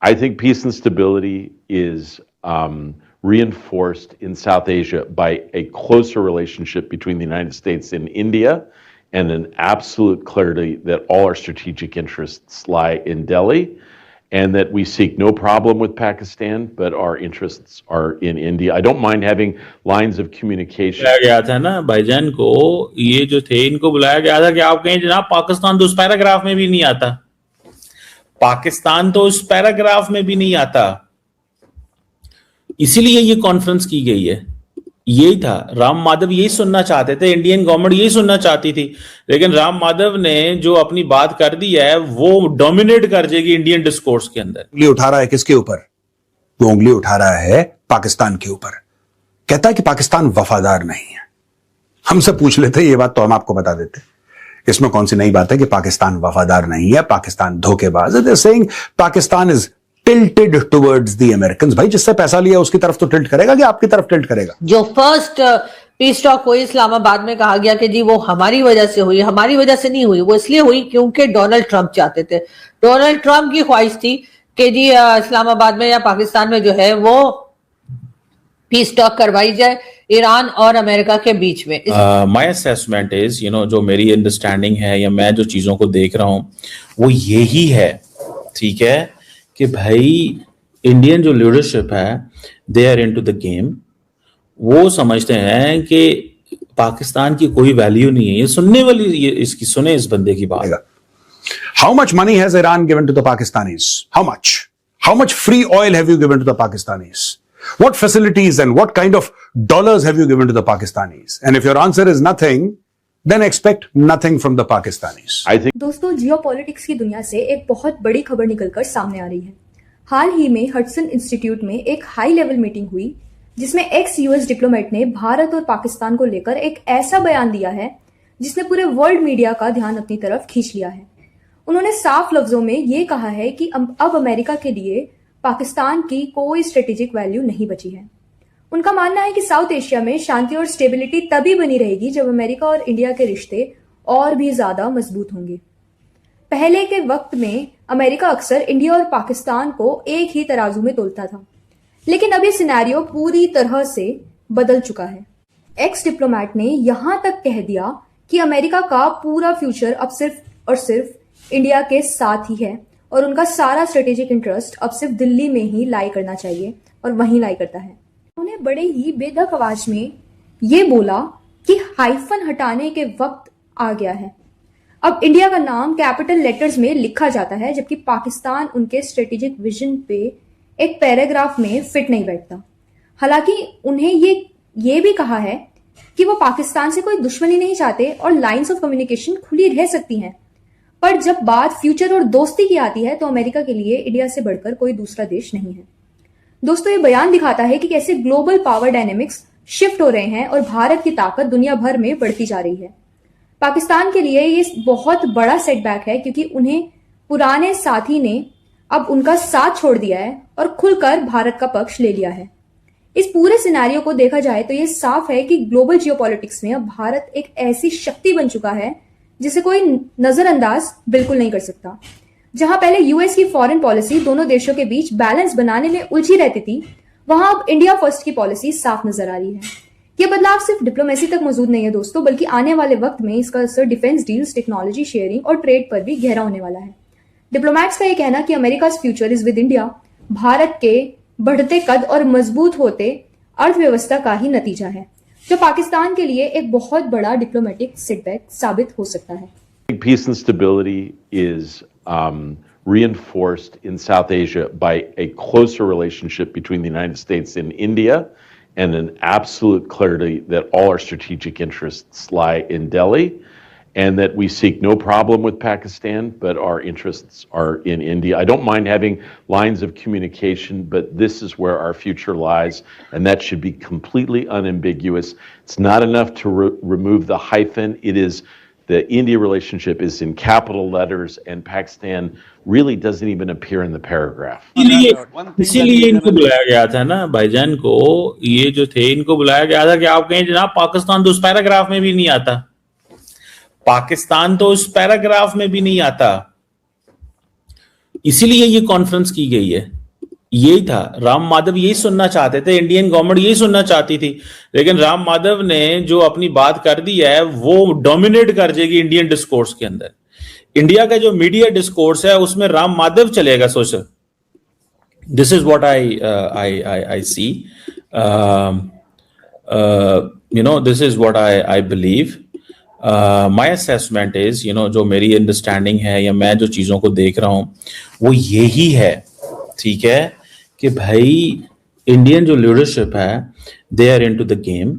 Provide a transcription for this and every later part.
I think peace and stability is reinforced in South Asia by a closer relationship between the United States and India, and an absolute clarity that all our strategic interests lie in Delhi, and that we seek no problem with Pakistan, but our interests are in India. I don't mind having lines of communication. बुलाया गया था ना भाईजान को, ये जो थे इनको बुलाया गया था कि आप कहें जनाब पाकिस्तान तो उस पैराग्राफ में भी नहीं आता, पाकिस्तान तो उस पैराग्राफ में भी नहीं आता, इसीलिए ये कॉन्फ्रेंस की गई है। यही था, राम माधव यही सुनना चाहते थे, इंडियन गवर्नमेंट यही सुनना चाहती थी, लेकिन राम माधव ने जो अपनी बात कर दी है वो डोमिनेट कर जाएगी इंडियन डिस्कोर्स के अंदर। उंगली उठा रहा है किसके ऊपर? वो उंगली उठा रहा है पाकिस्तान के ऊपर। कहता है कि पाकिस्तान वफादार नहीं है। हमसे पूछ लेते ये बात तो हम आपको बता देते, इसमें कौन सी नई बात है कि पाकिस्तान वफादार नहीं है, पाकिस्तान धोखेबाज है। Saying Pakistan is tilted towards the Americans. भाई जिससे पैसा लिया उसकी तरफ तो टिल्ट करेगा कि आपकी तरफ टिल्ट करेगा? जो फर्स्ट पीस टॉक हुई इस्लामाबाद में, कहा गया कि जी वो हमारी वजह से हुई, हमारी वजह से नहीं हुई, वो इसलिए हुई क्योंकि डोनाल्ड ट्रंप चाहते थे। डोनाल्ड ट्रंप की ख्वाहिश थी कि जी इस्लामाबाद में या पाकिस्तान में जो है वो पीस टॉक करवाई जाए ईरान और अमेरिका के बीच में। माय असेसमेंट इज, जो मेरी अंडरस्टैंडिंग है या मैं जो चीजों को देख रहा हूं वो यही है, ठीक है, कि भाई इंडियन जो लीडरशिप है they are into the game. वो समझते हैं कि पाकिस्तान की कोई वैल्यू नहीं है। ये सुनने वाली, ये इसकी सुने इस बंदे की बात। How much money has Iran given to the Pakistanis? How much? How much free oil have you given to the Pakistanis? What facilities and what kind of dollars have you given to the Pakistanis? And if your answer is nothing, then expect nothing from the Pakistanis. I think दोस्तों, geopolitics की दुनिया से एक बहुत बड़ी खबर निकलकर सामने आ रही है। हाल ही में हडसन इंस्टीट्यूट में एक हाई लेवल मीटिंग हुई जिसमें एक्स यूएस डिप्लोमेट ने भारत और पाकिस्तान को लेकर एक ऐसा बयान दिया है जिसने पूरे वर्ल्ड मीडिया का ध्यान अपनी तरफ खींच लिया है। उन्होंने साफ लफ्जों में ये कहा है कि अब अमेरिका के लिए पाकिस्तान की कोई स्ट्रेटेजिक वैल्यू नहीं बची है। उनका मानना है कि साउथ एशिया में शांति और स्टेबिलिटी तभी बनी रहेगी जब अमेरिका और इंडिया के रिश्ते और भी ज्यादा मजबूत होंगे। पहले के वक्त में अमेरिका अक्सर इंडिया और पाकिस्तान को एक ही तराजू में तोलता था, लेकिन अब ये सिनेरियो पूरी तरह से बदल चुका है। एक्स डिप्लोमैट ने यहां तक कह दिया कि अमेरिका का पूरा फ्यूचर अब सिर्फ और सिर्फ इंडिया के साथ ही है और उनका सारा स्ट्रेटेजिक इंटरेस्ट अब सिर्फ दिल्ली में ही लाई करना चाहिए और वहीं लाई करता है। उन्होंने बड़े ही बेधक आवाज में ये बोला कि हाइफन हटाने के वक्त आ गया है। अब इंडिया का नाम कैपिटल लेटर्स में लिखा जाता है, जबकि पाकिस्तान उनके स्ट्रेटेजिक विजन पे एक पैराग्राफ में फिट नहीं बैठता। हालांकि उन्हें ये भी कहा है कि वो पाकिस्तान से कोई दुश्मनी नहीं चाहते और लाइंस ऑफ कम्युनिकेशन खुली रह सकती हैं, पर जब बात फ्यूचर और दोस्ती की आती है तो अमेरिका के लिए इंडिया से बढ़कर कोई दूसरा देश नहीं है। दोस्तों, ये बयान दिखाता है कि कैसे ग्लोबल पावर डायनेमिक्स शिफ्ट हो रहे हैं और भारत की ताकत दुनिया भर में बढ़ती जा रही है। पाकिस्तान के लिए ये बहुत बड़ा सेटबैक है क्योंकि उन्हें पुराने साथी ने अब उनका साथ छोड़ दिया है और खुलकर भारत का पक्ष ले लिया है। इस पूरे सिनेरियो को देखा जाए तो ये साफ है कि ग्लोबल जियोपॉलिटिक्स में अब भारत एक ऐसी शक्ति बन चुका है जिसे कोई नजरअंदाज बिल्कुल नहीं कर सकता। जहां पहले यूएस की फॉरेन पॉलिसी दोनों देशों के बीच बैलेंस बनाने में उलझी रहती थी, वहां अब इंडिया फर्स्ट की पॉलिसी साफ नजर आ रही है। ये बदलाव सिर्फ डिप्लोमेसी तक मौजूद नहीं है दोस्तों, बल्कि आने वाले वक्त में इसका असर डिफेंस डील्स, टेक्नोलॉजी शेयरिंग और ट्रेड पर भी गहरा होने वाला है। डिप्लोमैट्स का यह कहना कि America future is with India Bharat के बढ़ते कद और मजबूत होते अर्थव्यवस्था का ही नतीजा है, जो पाकिस्तान के लिए एक बहुत बड़ा डिप्लोमेटिक सेटबैक साबित हो सकता है। peace and stability is reinforced in South Asia by a closer relationship between the United States and India, and an absolute clarity that all our strategic interests lie in Delhi, and that we seek no problem with Pakistan, but our interests are in India. I don't mind having lines of communication, but this is where our future lies, and that should be completely unambiguous. It's not enough to remove the hyphen. It is the India relationship is in capital letters, and Pakistan really doesn't even appear in the paragraph. इसीलिए इनको बुलाया गया था ना भाईजान को, ये जो थे इनको बुलाया गया था कि आप कहें जनाब पाकिस्तान तो उस पैराग्राफ में भी नहीं आता, पाकिस्तान तो उस पैराग्राफ में भी नहीं आता, इसीलिए ये कॉन्फ्रेंस की गई है। यही था, राम माधव यही सुनना चाहते थे, इंडियन गवर्नमेंट यही सुनना चाहती थी, लेकिन राम माधव ने जो अपनी बात कर दी है वो डोमिनेट कर जाएगी इंडियन डिस्कोर्स के अंदर। इंडिया का जो मीडिया डिस्कोर्स है उसमें राम माधव चलेगा social. This is what I see, this is what I believe. My assessment is, जो मेरी अंडरस्टैंडिंग है या मैं जो चीजों को देख रहा हूं वो यही है, ठीक है, कि भाई इंडियन जो लीडरशिप है they are into the game.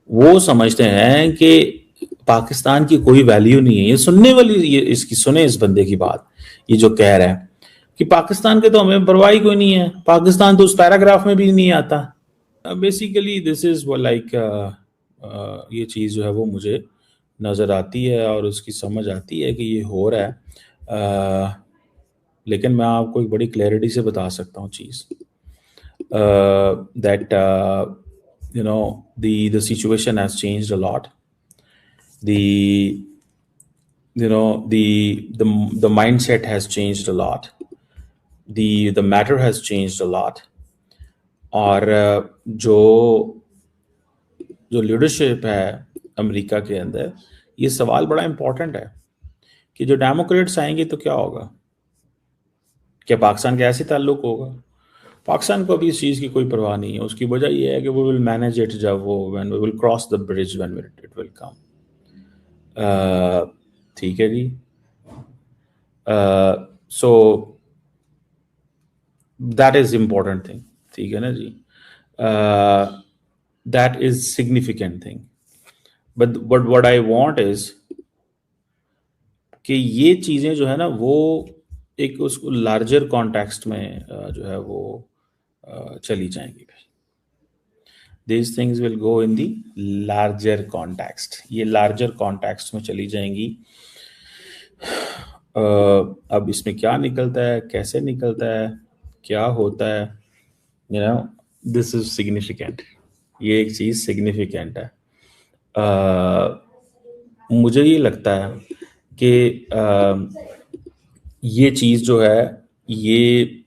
वो समझते हैं कि पाकिस्तान की कोई वैल्यू नहीं है। ये सुनने वाली, ये इसकी सुने इस बंदे की बात, ये जो कह रहा है कि पाकिस्तान के तो हमें परवाही कोई नहीं है, पाकिस्तान तो उस पैराग्राफ में भी नहीं आता। बेसिकली दिस इज लाइक, ये चीज जो है वो मुझे नजर आती है और उसकी समझ आती है कि ये हो रहा है। लेकिन मैं आपको एक बड़ी क्लैरिटी से बता सकता हूँ चीज, that the situation has changed a lot. The mindset has changed a lot. The matter has changed a lot. और जो लीडरशिप है अमेरिका के अंदर, ये सवाल बड़ा इंपॉर्टेंट है कि जो डेमोक्रेट्स आएंगे तो क्या होगा, क्या पाकिस्तान के ऐसे ताल्लुक होगा? पाकिस्तान को अभी इस चीज़ की कोई परवाह नहीं है। उसकी वजह यह है कि वो विल मैनेज इट जब वो when we will cross the bridge when it will come. ठीक है जी। So that is important thing, ठीक है ना जी। That is significant thing, but what I want is कि ये चीज़ें जो है ना वो एक उसको लार्जर कॉन्टेक्स्ट में जो है वो चली जाएंगी। These things will go in the larger context. ये लार्जर कॉन्टेक्स्ट में चली जाएंगी। अब इसमें क्या निकलता है, कैसे निकलता है, क्या होता है, दिस इज सिग्निफिकेंट। ये एक चीज सिग्निफिकेंट है। मुझे ये लगता है कि ये चीज जो है ये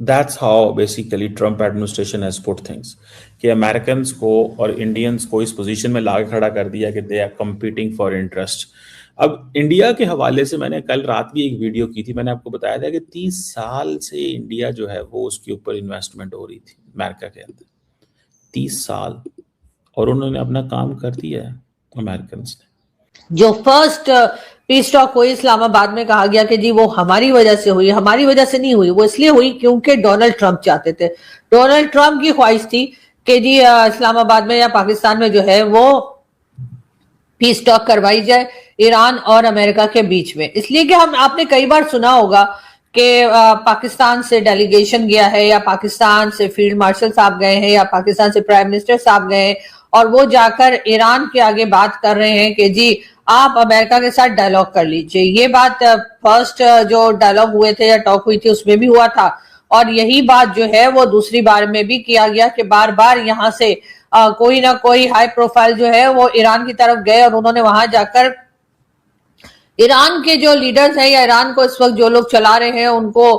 That's how basically Trump administration has put things, कि अमेरिकन्स को और इंडियंस को इस पोजीशन में लाके खड़ा कर दिया कि they are competing for interest. अब इंडिया के हवाले से मैंने कल रात भी एक वीडियो की थी, मैंने आपको बताया था कि 30 साल से इंडिया जो है वो उसके ऊपर इन्वेस्टमेंट हो रही थी अमेरिका के अंदर, 30 साल, और उन्होंने अपना काम कर दिया है अमेरिकन्स ने। जो फर्स्ट पीस टॉक हुई इस्लामाबाद में, कहा गया कि जी वो हमारी वजह से हुई, हमारी वजह से नहीं हुई, वो इसलिए हुई क्योंकि डोनाल्ड ट्रंप चाहते थे। डोनाल्ड ट्रंप की ख्वाहिश थी कि जी इस्लामाबाद में या पाकिस्तान में जो है वो पीस टॉक करवाई जाए ईरान और अमेरिका के बीच में। इसलिए कि आपने कई बार सुना होगा कि पाकिस्तान से डेलीगेशन गया है या पाकिस्तान से फील्ड मार्शल साहब गए हैं या पाकिस्तान से प्राइम मिनिस्टर साहब गए हैं और वो जाकर ईरान के आगे बात कर रहे हैं कि जी आप अमेरिका के साथ डायलॉग कर लीजिए। ये बात फर्स्ट जो डायलॉग हुए थे या टॉक हुई थी उसमें भी हुआ था, और यही बात जो है वो दूसरी बार में भी किया गया कि बार बार यहाँ से कोई ना कोई हाई प्रोफाइल जो है वो ईरान की तरफ गए और उन्होंने वहां जाकर ईरान के जो लीडर्स हैं या ईरान को इस वक्त जो लोग चला रहे हैं उनको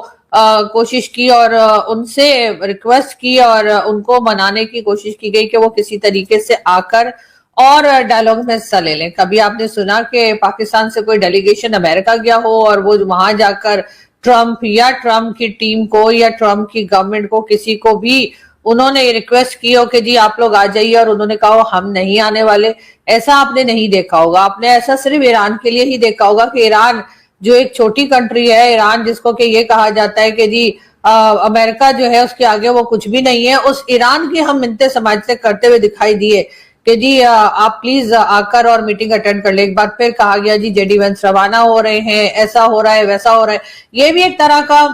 कोशिश की और उनसे रिक्वेस्ट की और उनको मनाने की कोशिश की गई कि वो किसी तरीके से आकर और डायलॉग में हिस्सा ले लें। कभी आपने सुना कि पाकिस्तान से कोई डेलीगेशन अमेरिका गया हो और वो वहां जाकर ट्रंप या ट्रंप की टीम को या ट्रंप की गवर्नमेंट को किसी को भी उन्होंने रिक्वेस्ट की हो कि जी आप लोग आ जाइए और उन्होंने कहा हम नहीं आने वाले? ऐसा आपने नहीं देखा होगा। आपने ऐसा सिर्फ ईरान के लिए ही देखा होगा कि ईरान जो एक छोटी कंट्री है, ईरान जिसको कि ये कहा जाता है कि जी अमेरिका जो है उसके आगे वो कुछ भी नहीं है, उस ईरान की हम मिन्नतें समाज से करते हुए दिखाई दिए कि जी आप प्लीज आकर और मीटिंग अटेंड कर ले। एक बार फिर कहा गया जी जेडी वेंस रवाना हो रहे हैं, ऐसा हो रहा है वैसा हो रहा है। ये भी एक तरह का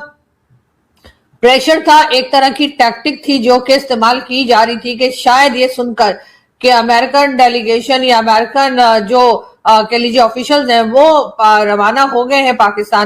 प्रेशर था, एक तरह की टैक्टिक थी जो कि इस्तेमाल की जा रही थी कि शायद ये सुनकर कि अमेरिकन डेलीगेशन या अमेरिकन जो कह लीजिए ऑफिशियल्स हैं वो रवाना हो गए हैं पाकिस्तान